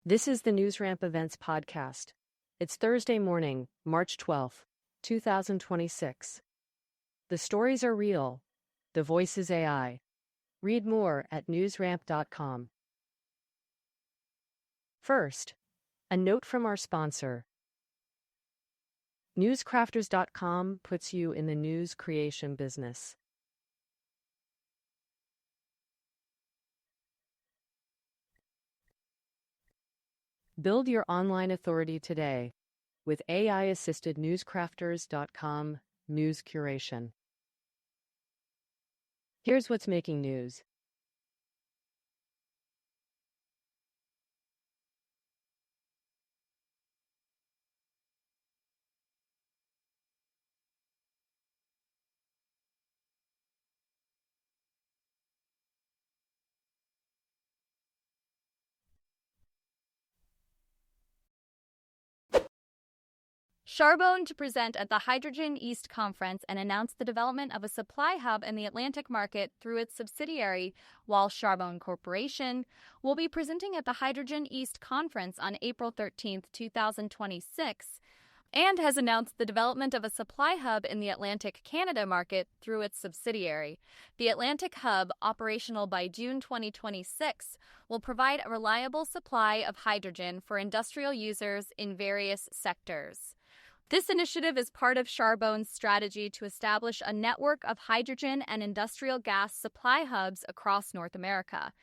This is the NewsRamp Events Podcast. It's Thursday morning, March 12th, 2026. The stories are real. The voice is AI. Read more at newsramp.com. First, a note from our sponsor. Newscrafters.com puts you in the news creation business. Build your online authority today with AI-assisted newscrafters.com news curation. Here's what's making news. CHARBONE to present at the Hydrogen East Conference and announce the development of a supply hub in the Atlantic market through its subsidiary, while CHARBONE Corporation will be presenting at the Hydrogen East Conference on April 13, 2026, and has announced the development of a supply hub in the Atlantic Canada market through its subsidiary. The Atlantic Hub, operational by June 2026, will provide a reliable supply of hydrogen for industrial users in various sectors. This initiative is part of CHARBONE's strategy to establish a network of hydrogen and industrial gas supply hubs across North America.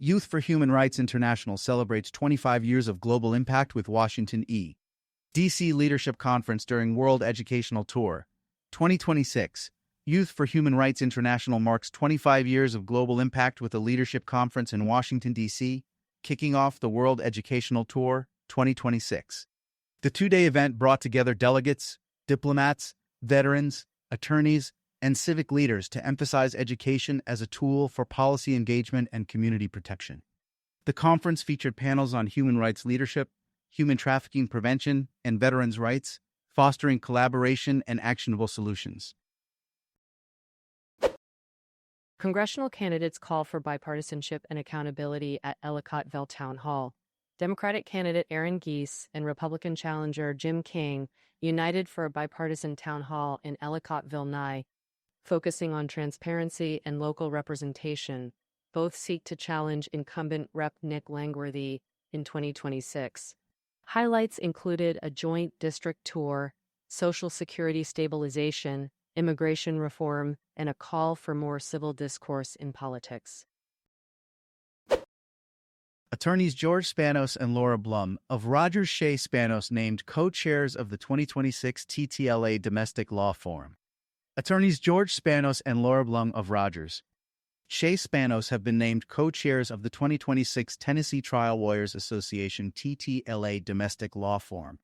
Youth for Human Rights International celebrates 25 years of global impact with Washington D.C. Leadership Conference during World Educational Tour 2026. Youth for Human Rights International marks 25 years of global impact with a leadership conference in Washington, D.C., kicking off the World Educational Tour 2026. The two-day event brought together delegates, diplomats, veterans, attorneys, and civic leaders to emphasize education as a tool for policy engagement and community protection. The conference featured panels on human rights leadership, human trafficking prevention, and veterans' rights, fostering collaboration and actionable solutions. Congressional candidates call for bipartisanship and accountability at Ellicottville Town Hall. Democratic candidate Aaron Geese and Republican challenger Jim King united for a bipartisan town hall in Ellicottville, NY, focusing on transparency and local representation. Both seek to challenge incumbent Rep. Nick Langworthy in 2026. Highlights included a joint district tour, Social Security stabilization, immigration reform, and a call for more civil discourse in politics. Attorneys George Spanos and Laura Blum of Rogers Shea Spanos named co-chairs of the 2026 TTLA Domestic Law Forum. Attorneys George Spanos and Laura Blum of Rogers Shea Spanos have been named co-chairs of the 2026 Tennessee Trial Lawyers Association TTLA Domestic Law Forum.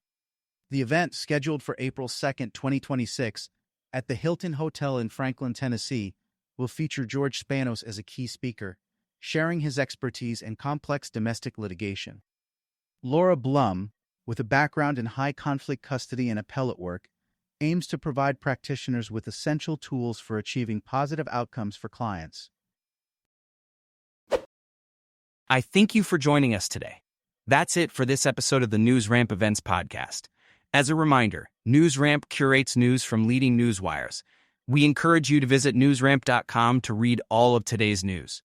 The event, scheduled for April 2, 2026, at the Hilton Hotel in Franklin, Tennessee, will feature George Spanos as a key speaker, sharing his expertise in complex domestic litigation. Laura Blum, with a background in high-conflict custody and appellate work, aims to provide practitioners with essential tools for achieving positive outcomes for clients. I thank you for joining us today. That's it for this episode of the NewsRamp Events Podcast. As a reminder, NewsRamp curates news from leading news wires. We encourage you to visit newsramp.com to read all of today's news.